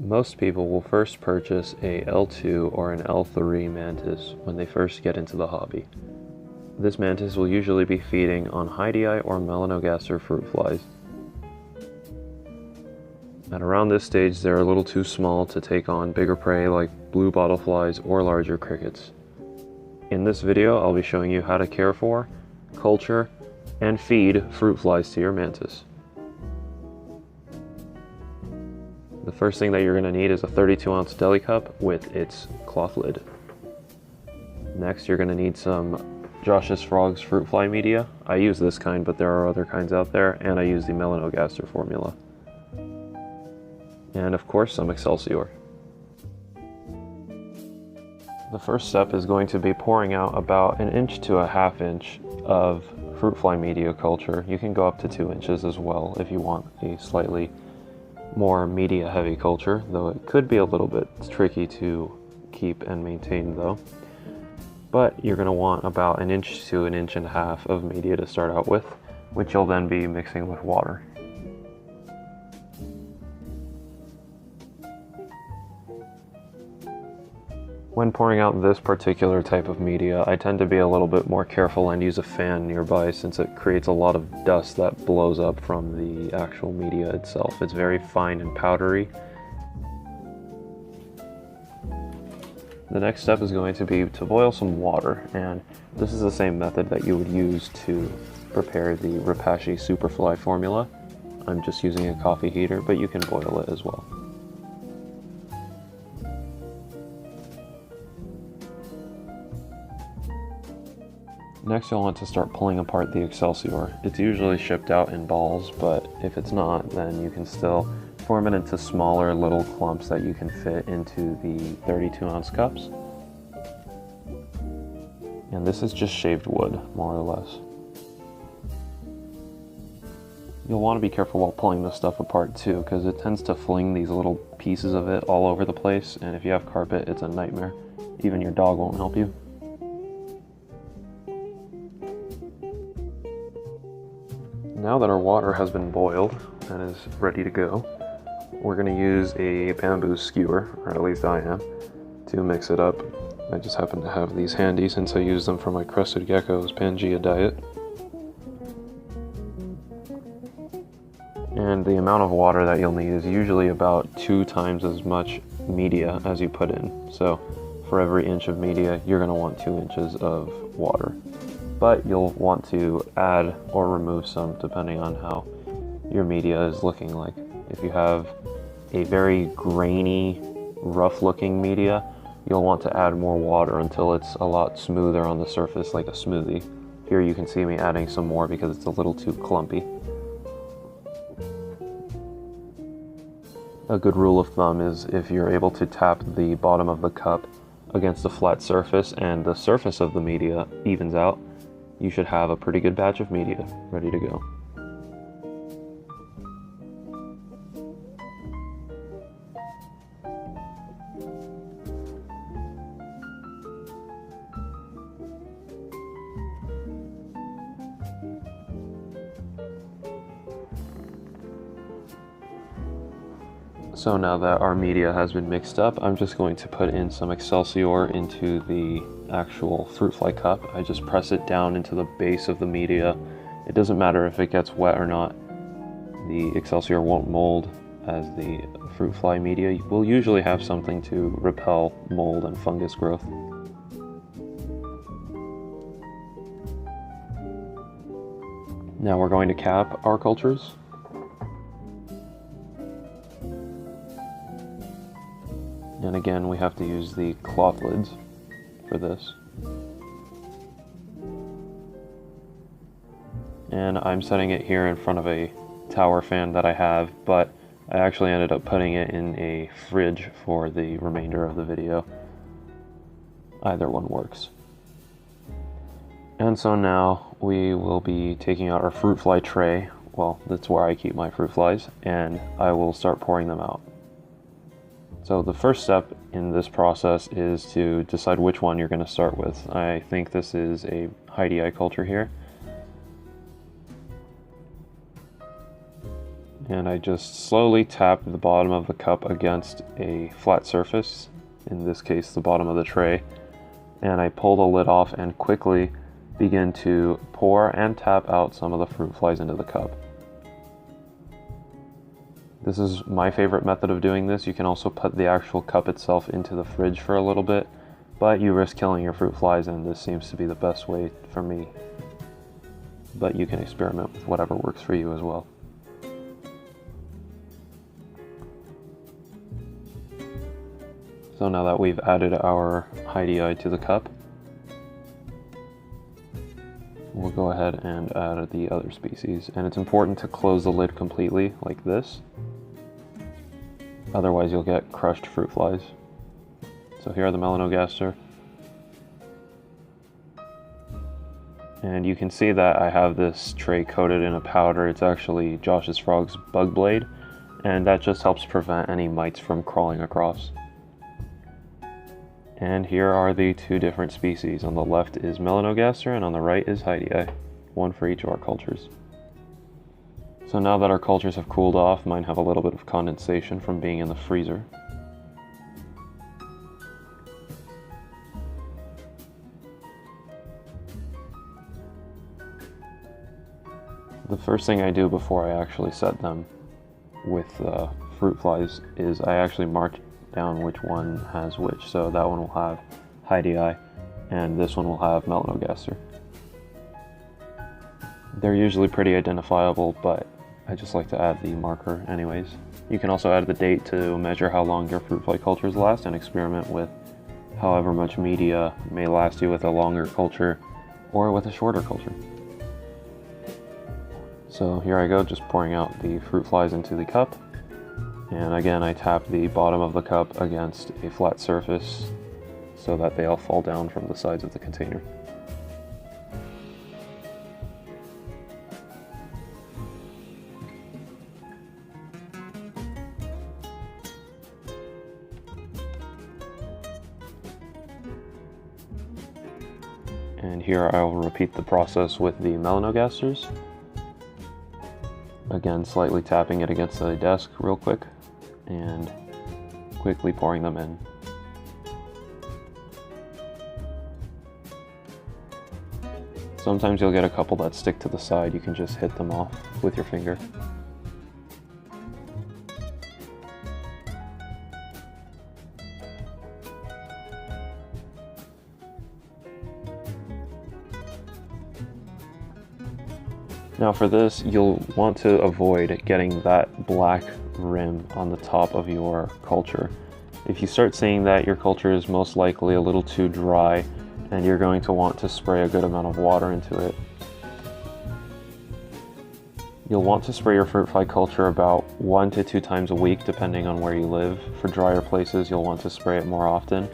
Most people will first purchase a L2 or an L3 mantis when they first get into the hobby. This mantis will usually be feeding on hobbyists or melanogaster fruit flies. At around this stage, they're a little too small to take on bigger prey like blue bottleflies or larger crickets. In this video, I'll be showing you how to care for, culture, and feed fruit flies to your mantis. The first thing that you're going to need is a 32-ounce deli cup with its cloth lid. Next, you're going to need some Josh's Frogs fruit fly media. I use this kind, but there are other kinds out there, and I use the melanogaster formula. And of course, some Excelsior. The first step is going to be pouring out about 1 inch to 1/2 inch of fruit fly media culture. You can go up to 2 inches as well if you want a slightly more media heavy culture, though it could be a little bit tricky to keep and maintain though. But you're going to want about 1 inch to 1.5 inches of media to start out with, which you'll then be mixing with water. When pouring out this particular type of media, I tend to be a little bit more careful and use a fan nearby since it creates a lot of dust that blows up from the actual media itself. It's very fine and powdery. The next step is going to be to boil some water, and this is the same method that you would use to prepare the Repashy Superfly formula. I'm just using a coffee heater, but you can boil it as well. Next, you'll want to start pulling apart the Excelsior. It's usually shipped out in balls, but if it's not, then you can still form it into smaller little clumps that you can fit into the 32-ounce cups. And this is just shaved wood, more or less. You'll want to be careful while pulling this stuff apart too, because it tends to fling these little pieces of it all over the place, and if you have carpet, it's a nightmare. Even your dog won't help you. Now that our water has been boiled and is ready to go, we're going to use a bamboo skewer, or at least I am, to mix it up. I just happen to have these handy since I use them for my crested gecko's Pangea diet. And the amount of water that you'll need is usually about 2 times as much media as you put in. So for every inch of media, you're going to want 2 inches of water. But you'll want to add or remove some depending on how your media is looking like. If you have a very grainy, rough looking media, you'll want to add more water until it's a lot smoother on the surface, like a smoothie. Here you can see me adding some more because it's a little too clumpy. A good rule of thumb is if you're able to tap the bottom of the cup against a flat surface and the surface of the media evens out, you should have a pretty good batch of media ready to go. So now that our media has been mixed up, I'm just going to put in some Excelsior into the actual fruit fly cup. I just press it down into the base of the media. It doesn't matter if it gets wet or not. The Excelsior won't mold, as the fruit fly media will usually have something to repel mold and fungus growth. Now we're going to cap our cultures. And again, we have to use the cloth lids for this. And I'm setting it here in front of a tower fan that I have, but I actually ended up putting it in a fridge for the remainder of the video. Either one works. And so now we will be taking out our fruit fly tray. Well, that's where I keep my fruit flies, and I will start pouring them out. So the first step in this process is to decide which one you're going to start with. I think this is a hobbyists culture here. and I just slowly tap the bottom of the cup against a flat surface, in this case the bottom of the tray, and I pull the lid off and quickly begin to pour and tap out some of the fruit flies into the cup. This is my favorite method of doing this. You can also put the actual cup itself into the fridge for a little bit, but you risk killing your fruit flies, and this seems to be the best way for me. But you can experiment with whatever works for you as well. So now that we've added our hobbyists to the cup, we'll go ahead and add the other species. And it's important to close the lid completely like this. Otherwise you'll get crushed fruit flies. So here are the melanogaster. And you can see that I have this tray coated in a powder. It's actually Josh's Frog's bug blade, and that just helps prevent any mites from crawling across. And here are the two different species. On the left is melanogaster and on the right is hobbyists, one for each of our cultures. So now that our cultures have cooled off, mine have a little bit of condensation from being in the freezer. The first thing I do before I actually set them with fruit flies is I actually mark down which one has which. So that one will have hobbyists and this one will have melanogaster. They're usually pretty identifiable, but I just like to add the marker anyways. You can also add the date to measure how long your fruit fly cultures last and experiment with however much media may last you with a longer culture or with a shorter culture. So here I go, just pouring out the fruit flies into the cup. And again, I tap the bottom of the cup against a flat surface so that they all fall down from the sides of the container. And here I will repeat the process with the melanogasters. Again, slightly tapping it against the desk real quick and quickly pouring them in. Sometimes you'll get a couple that stick to the side. You can just hit them off with your finger. Now for this, you'll want to avoid getting that black rim on the top of your culture. If you start seeing that, your culture is most likely a little too dry and you're going to want to spray a good amount of water into it. You'll want to spray your fruit fly culture about 1 to 2 times a week depending on where you live. For drier places, you'll want to spray it more often.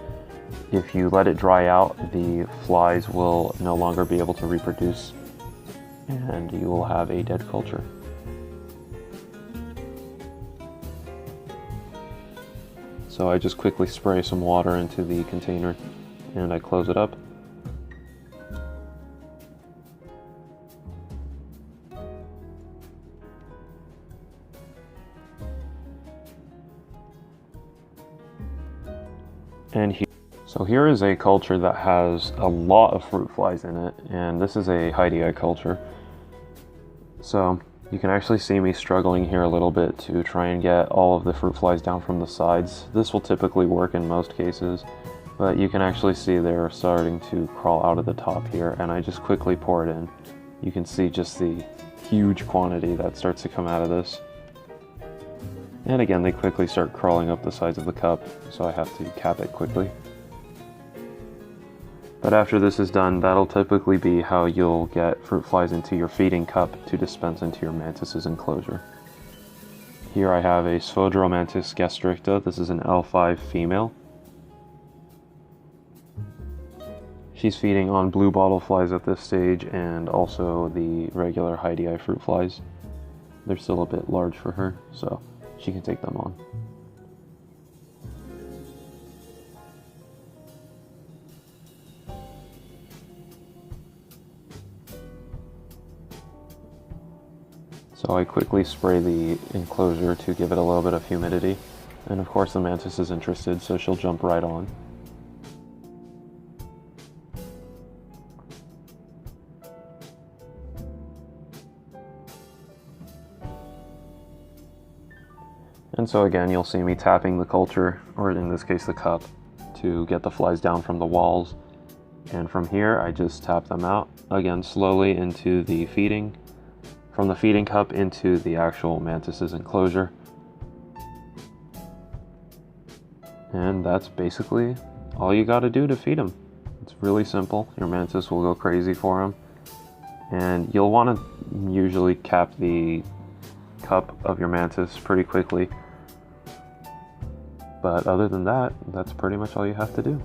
If you let it dry out, the flies will no longer be able to reproduce and you will have a dead culture. So I just quickly spray some water into the container and I close it up. So here is a culture that has a lot of fruit flies in it, and this is a hobbyists culture. So you can actually see me struggling here a little bit to try and get all of the fruit flies down from the sides. This will typically work in most cases, but you can actually see they're starting to crawl out of the top here, and I just quickly pour it in. You can see just the huge quantity that starts to come out of this. And again, they quickly start crawling up the sides of the cup, so I have to cap it quickly. But after this is done, that'll typically be how you'll get fruit flies into your feeding cup to dispense into your mantis's enclosure. Here I have a Mantis gastricta. This is an L5 female. She's feeding on blue bottle flies at this stage and also the regular hobbyists fruit flies. They're still a bit large for her, so she can take them on. So I quickly spray the enclosure to give it a little bit of humidity. And of course the mantis is interested, so she'll jump right on. And so again, you'll see me tapping the culture, or in this case the cup, to get the flies down from the walls. And from here, I just tap them out, again slowly into the feeding, from the feeding cup into the actual mantis's enclosure. And that's basically all you gotta do to feed them. It's really simple. Your mantis will go crazy for them. And you'll wanna usually cap the cup of your mantis pretty quickly. But other than that, that's pretty much all you have to do.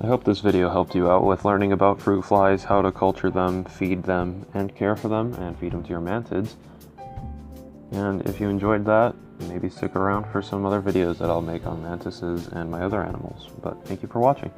I hope this video helped you out with learning about fruit flies, how to culture them, feed them, and care for them, and feed them to your mantids. And if you enjoyed that, maybe stick around for some other videos that I'll make on mantises and my other animals. But thank you for watching.